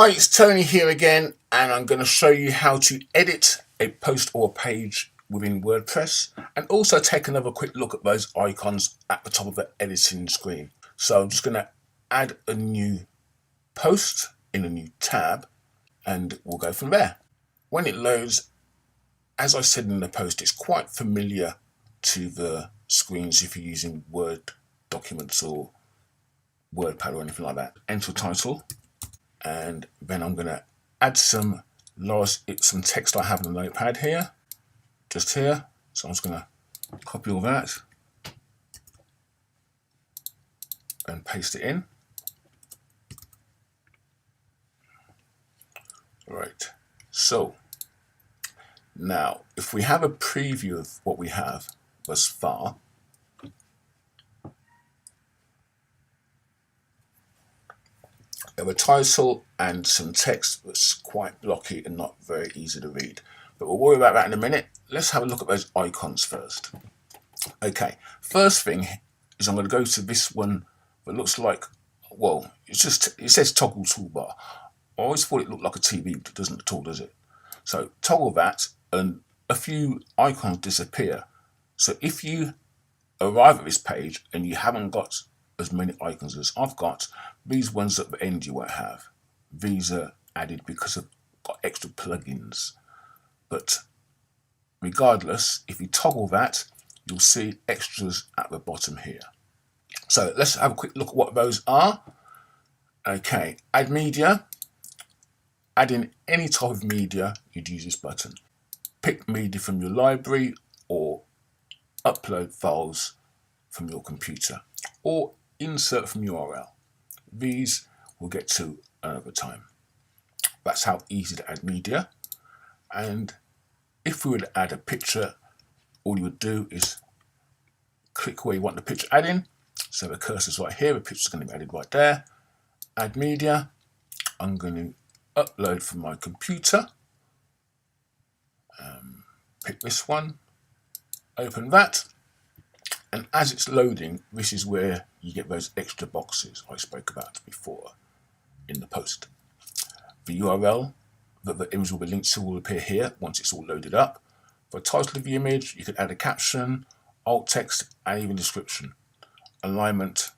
Hi, it's Tony here again, and I'm going to show you how to edit a post or a page within WordPress, and also take another quick look at those icons at the top of the editing screen. So I'm just going to add a new post in a new tab, and we'll go from there. When it loads, as I said in the post, it's quite familiar to the screens if you're using Word documents or WordPad or anything like that. Enter title. And then I'm going to add some text I have in the notepad here, just here. So I'm just going to copy all that and paste it in. Right. So now, if we have a preview of what we have thus far, we have a title and some text that's quite blocky and not very easy to read. But we'll worry about that in a minute. Let's have a look at those icons first. Okay, first thing is I'm going to go to this one that looks like, well, it says toggle toolbar. I always thought it looked like a TV, but it doesn't at all, does it? So toggle that and a few icons disappear. So if you arrive at this page and you haven't got as many icons as I've got, these ones at the end you won't have. These are added because I've got extra plugins. But regardless, if you toggle that, you'll see extras at the bottom here. So let's have a quick look at what those are. Okay, add media. Add in any type of media, you'd use this button. Pick media from your library or upload files from your computer or insert from URL. These we'll get to another time. That's how easy to add media. And if we were to add a picture, all you would do is click where you want the picture adding. So the cursor's right here, the picture's going to be added right there. Add media. I'm going to upload from my computer. Pick this one, open that, and as it's loading, this is where you get those extra boxes I spoke about before in the post. The URL that the image will be linked to will appear here once it's all loaded up. For the title of the image, you could add a caption, alt text, and even description. Alignment,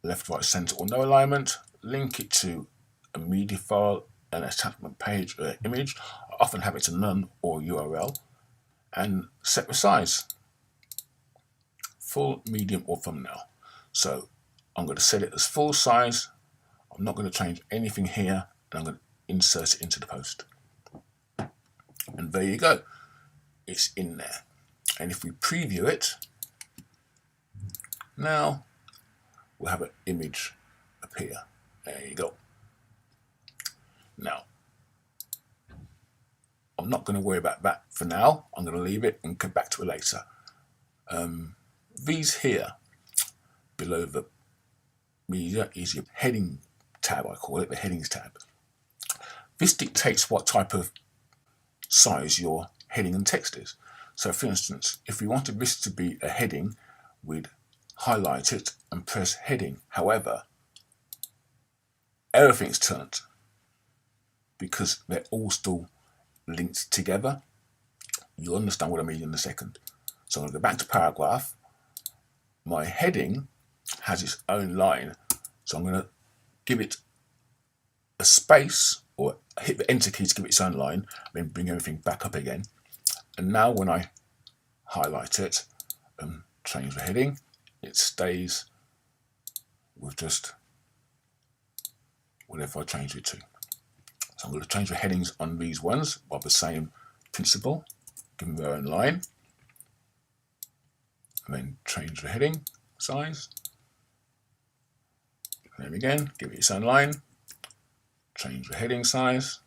left, right, center, or no alignment. Link it to a media file, an attachment page, or image. I often have it to none or URL. And set the size, full, medium, or thumbnail. So I'm going to set it as full size. I'm not going to change anything here, and I'm going to insert it into the post. And there you go. It's in there. And if we preview it, now we'll have an image appear. There you go. Now, I'm not going to worry about that for now. I'm going to leave it and come back to it later. These here, below the media, is your heading tab, I call it, the headings tab. This dictates what type of size your heading and text is. So for instance, if we wanted this to be a heading, we'd highlight it and press heading. However, everything's turned because they're all still linked together. You'll understand what I mean in a second. So I'm going to go back to paragraph. My heading has its own line, so I'm going to give it a space or hit the enter key to give it its own line, then bring everything back up again. And now when I highlight it and change the heading, it stays with just whatever I change it to. So I'm going to change the headings on these ones by the same principle, give them their own line, and then change the heading size. And then again, give it its own line, change the heading size.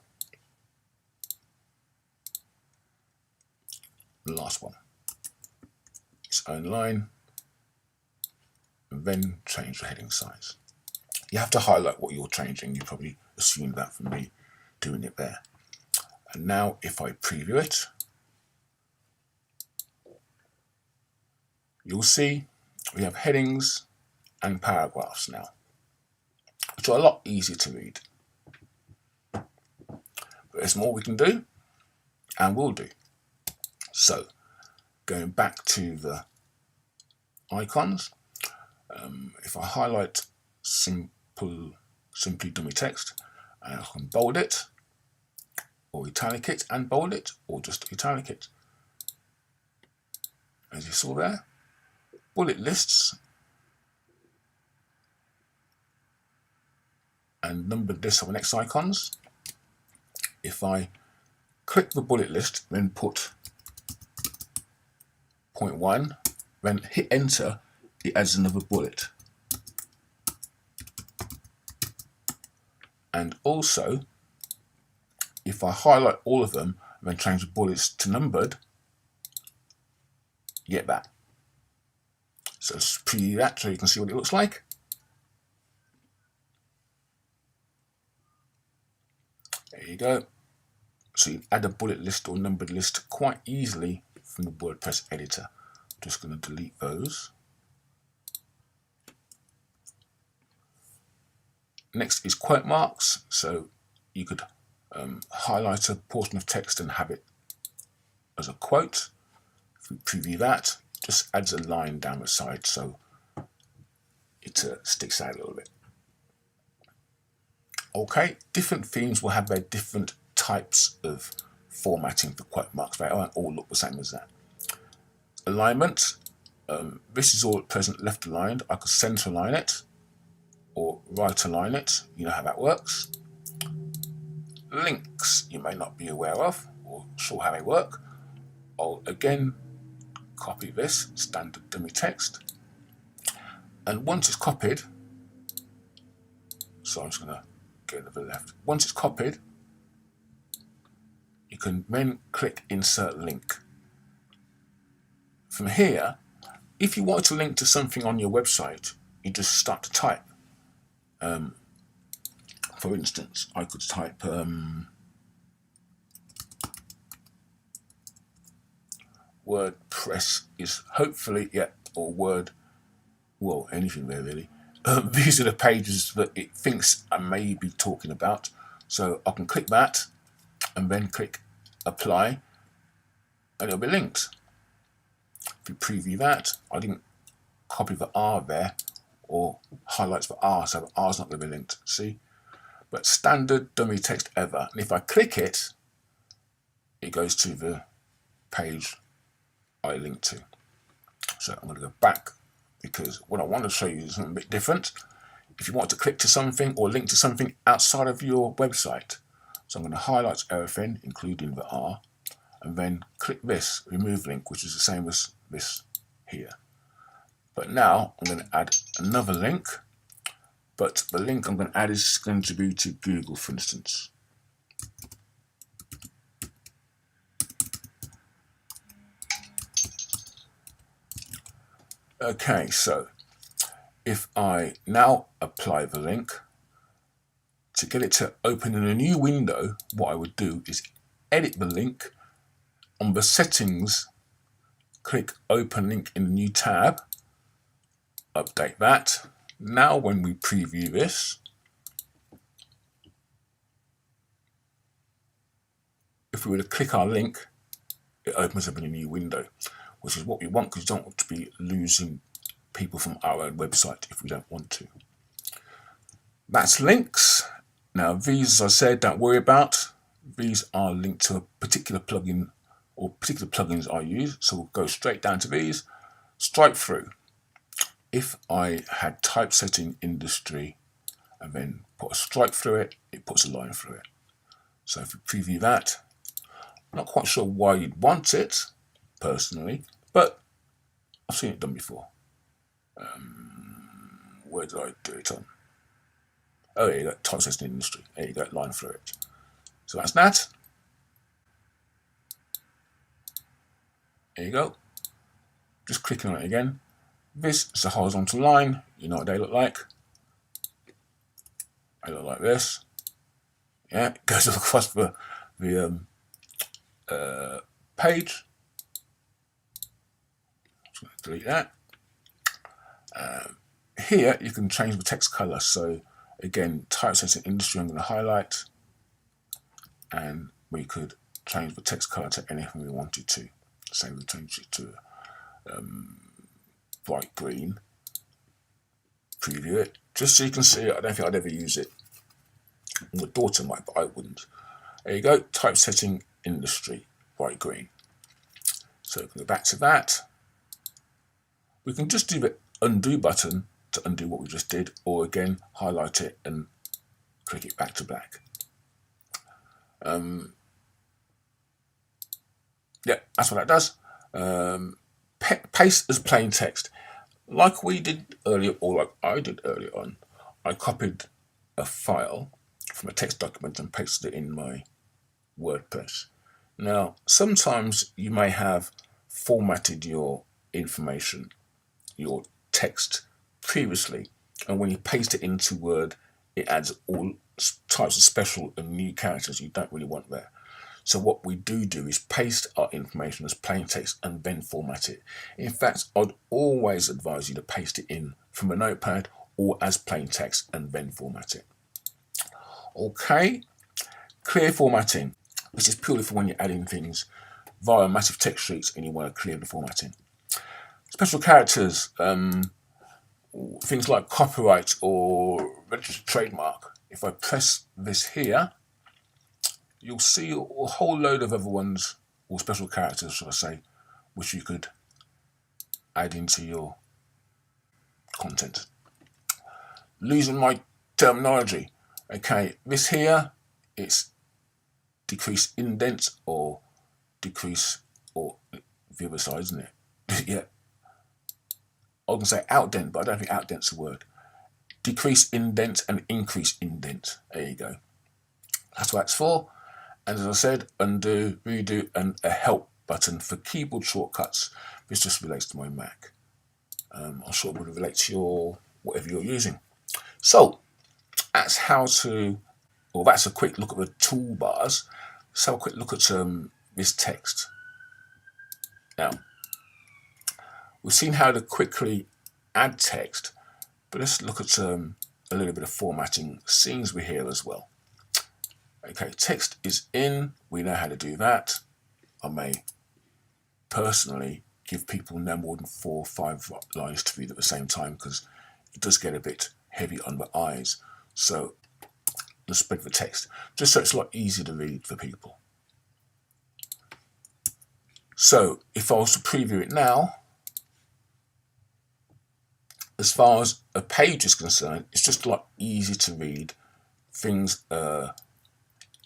The last one, its own line, and then change the heading size. You have to highlight what you're changing. You probably assumed that from me doing it there. And now if I preview it, you'll see we have headings and paragraphs now, which are a lot easier to read. there's more we can do and will do. So going back to the icons, if I highlight simply dummy text, and I can bold it or italic it and bold it, or just italic it. As you saw there, bullet lists and numbered lists are the next icons. If I click the bullet list, then put 0.1, then hit enter, it adds another bullet. And also, if I highlight all of them and then change the bullets to numbered, you get that. So let's preview that so you can see what it looks like. There you go. So you can add a bullet list or numbered list quite easily from the WordPress editor. I'm just going to delete those. Next is quote marks. So you could highlight a portion of text and have it as a quote. If we preview that, it just adds a line down the side so it sticks out a little bit. Okay, different themes will have their different types of formatting for quote marks. They won't all look the same as that. Alignment, this is all at present left aligned. I could center align it or right align it. You know how that works. Links you may not be aware of or sure how they work. I'll again copy this standard dummy text, and once it's copied, so I'm just going to go to the left. Once it's copied, you can then click insert link. From here, if you want to link to something on your website, you just start to type. For instance, I could type WordPress is hopefully, or well, anything there really. These are the pages that it thinks I may be talking about. So I can click that and then click apply and it'll be linked. If you preview that, I didn't copy the R there or highlights the R, so the R's not going to be linked, see? But standard dummy text ever. And if I click it, it goes to the page I linked to. So I'm going to go back because what I want to show you is something a bit different. If you want to click to something or link to something outside of your website. So I'm going to highlight everything, including the R, and then click this, remove link, which is the same as this here. But now I'm going to add another link, but the link I'm going to add is going to be to Google, for instance. Okay, so if I now apply the link, to get it to open in a new window, what I would do is edit the link. On the settings, click open link in a new tab, update that. Now when we preview this, if we were to click our link, it opens up in a new window, which is what we want because we don't want to be losing people from our own website if we don't want to. That's links. Now these, as I said, don't worry about. These are linked to a particular plugin or particular plugins I use. So we'll go straight down to these. Strike through. If I had typesetting industry and then put a strike through it, it puts a line through it. So if you preview that, I'm not quite sure why you'd want it personally, but I've seen it done before. Where did I do it on? Oh, yeah, you got typesetting industry. There you go, line through it. So that's that. There you go. Just clicking on it again. This is a horizontal line. You know what they look like. They look like this. Yeah, it goes across the page. Just going to delete that. Here you can change the text color. So again, typesetting industry I'm going to highlight. and we could change the text color to anything we wanted to. Say we change it to bright green, preview it, just so you can see it. I don't think I'd ever use it. My daughter might, but I wouldn't. There you go, typesetting industry, bright green. So we can go back to that. We can just do the undo button to undo what we just did, or again, highlight it and click it back to black. Yeah, that's what that does. Paste as plain text. Like we did earlier, or like I did earlier on, I copied a file from a text document and pasted it in my WordPress. Now, sometimes you may have formatted your information, your text previously, and when you paste it into Word, it adds all types of special and new characters you don't really want there. So what we do is paste our information as plain text and then format it. In fact, I'd always advise you to paste it in from a notepad or as plain text and then format it. Okay, clear formatting. This is purely for when you're adding things via massive text sheets and you want to clear the formatting. Special characters, things like copyright or registered trademark. If I press this here, you'll see a whole load of other ones, or special characters, should I say, which you could add into your content. Losing my terminology. Okay, this here, it's decrease indent or decrease, or the other side, isn't it? Yeah. I can say outdent, but I don't think outdent's a word. Decrease indent and increase indent. There you go. That's what it's for. And as I said, undo, redo, and a help button for keyboard shortcuts. This just relates to my Mac. I'm sure it would relate to your whatever you're using. So that's how to, or that's a quick look at the toolbars. Let's have a quick look at this text. Now, we've seen how to quickly add text, but let's look at a little bit of formatting, seeing as we're here as well. Okay, text is in, we know how to do that. I may personally give people no more than 4 or 5 lines to read at the same time because it does get a bit heavy on the eyes. So let's spread the text, just so it's a lot easier to read for people. So if I was to preview it now, as far as a page is concerned, it's just a lot easier to read. Things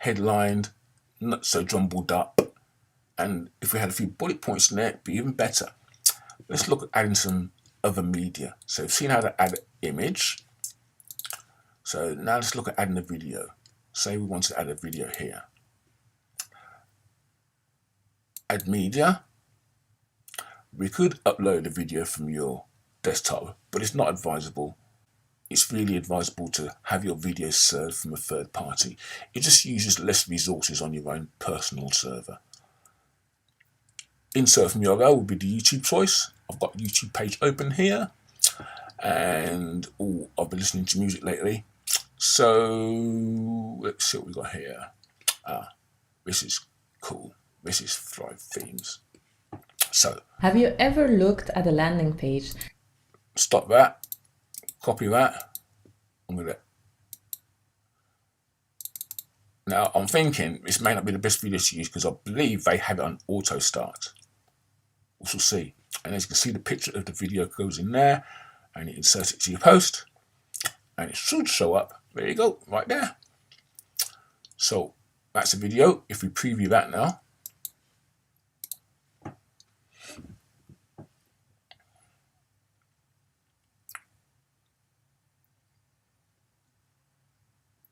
headlined, not so jumbled up, and if we had a few bullet points in there, it'd be even better. Let's look at adding some other media. So we've seen how to add an image. So now let's look at adding a video. Say we want to add a video here. Add media. We could upload a video from your desktop, but it's not advisable. It's really advisable to have your video served from a third party. It just uses less resources on your own personal server. Insert from URL would be the YouTube choice. I've got YouTube page open here, and I've been listening to music lately. So let's see what we got here. This is cool. This is Thrive Themes. So, have you ever looked at a landing page? Stop that. Copy that. I'm gonna. Now I'm thinking this may not be the best video to use because I believe they have it on auto start. We shall see. And as you can see, the picture of the video goes in there, and you insert it to your post, and it should show up. There you go, right there. So that's a video. If we preview that now.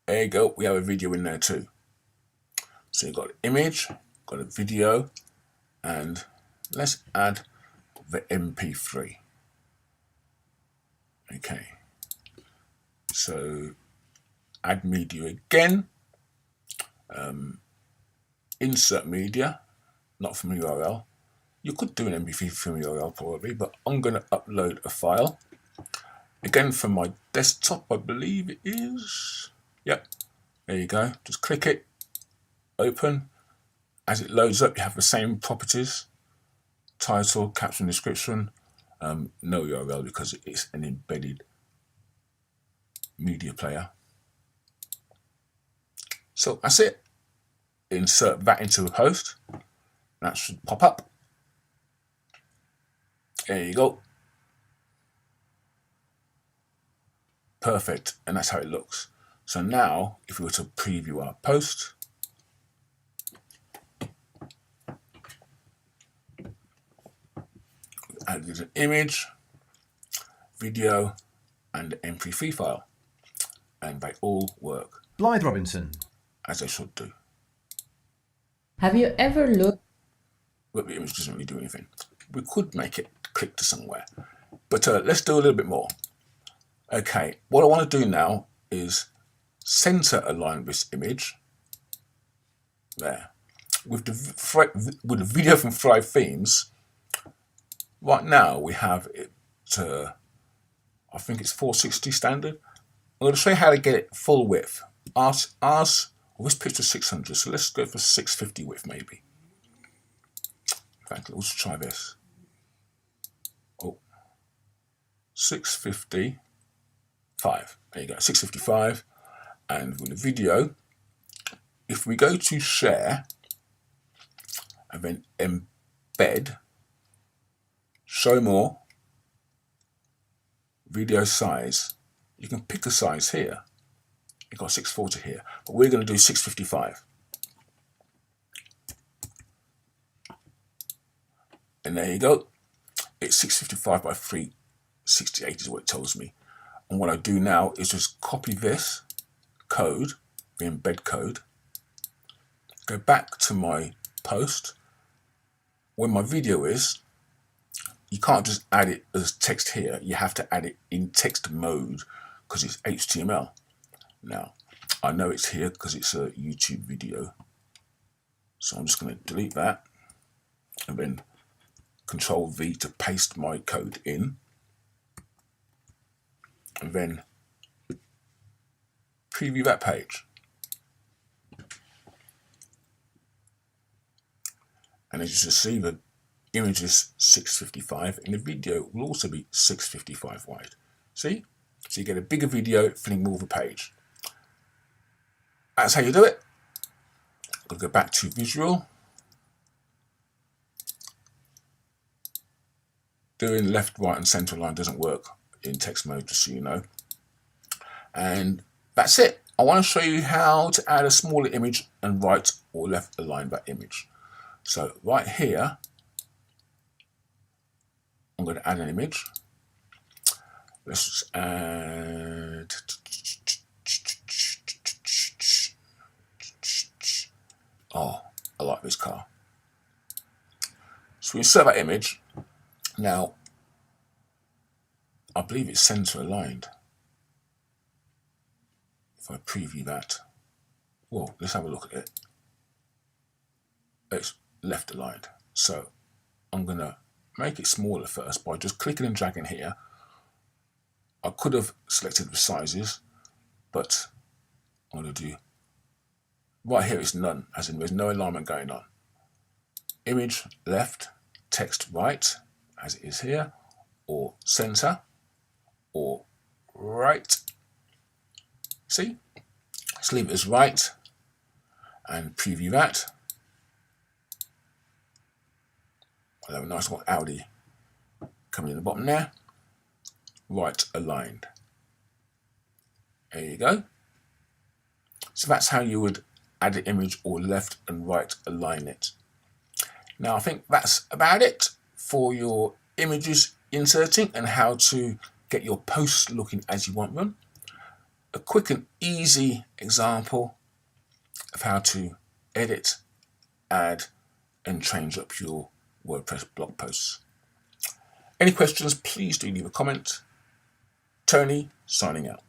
There you go, we have a video in there too. So you've got an image, got a video, and let's add the MP3. Okay, so add media again, insert media, not from a URL. You could do an MP3 from a URL probably, but I'm going to upload a file. Again from my desktop, I believe it is. Yep, there you go, just click it, open. As it loads up, you have the same properties: title, caption, description, no URL because it's an embedded media player. So that's it. Insert that into a post. That should pop up. There you go. Perfect. And that's how it looks. So now, if we were to preview our post, add an image, video, and an MP3 file. And they all work. Blythe Robinson. As they should do. Have you ever looked? But the image doesn't really do anything. We could make it click to somewhere. But let's do a little bit more. Okay, what I want to do now is center align this image. There. With the video from Thrive Themes, right now we have it I think it's 460 standard. I'm going to show you how to get it full width. This picture's 600, so let's go for 650 width maybe. In fact, let's try this. 655. There you go, 655. And with the video, if we go to share and then embed, show more, video size, you can pick a size here. You've got 640 here, but we're going to do 655. And there you go. It's 655 by 368 is what it tells me. And what I do now is just copy this code, the embed code, go back to my post. Where my video is, you can't just add it as text here. You have to add it in text mode because it's HTML. Now, I know it's here because it's a YouTube video. So I'm just going to delete that and then Control V to paste my code in. And then preview that page. And as you can see, the image is 655 and the video will also be 655 wide. See? So you get a bigger video filling more of the page. That's how you do it. I'll go back to visual. Doing left, right, and center line doesn't work in text mode, just so you know. And that's it. I want to show you how to add a smaller image and right or left align that image. So right here, I'm going to add an image. Let's just add. Oh, I like this car. So we insert that image. Now, I believe it's center aligned. If I preview that, well, let's have a look at it. It's left aligned. So I'm going to make it smaller first by just clicking and dragging here. I could have selected the sizes, but I'm going to do right here is none, as in there's no alignment going on. Image left, text right, as it is here, or center, or right. See? Let's leave it as right and preview that. I'll have a nice one Audi coming in the bottom there. Right aligned. There you go. So that's how you would add an image or left and right align it. Now I think that's about it for your images inserting and how to get your posts looking as you want them. A quick and easy example of how to edit, add and change up your WordPress blog posts. Any questions, please do leave a comment. Tony, signing out.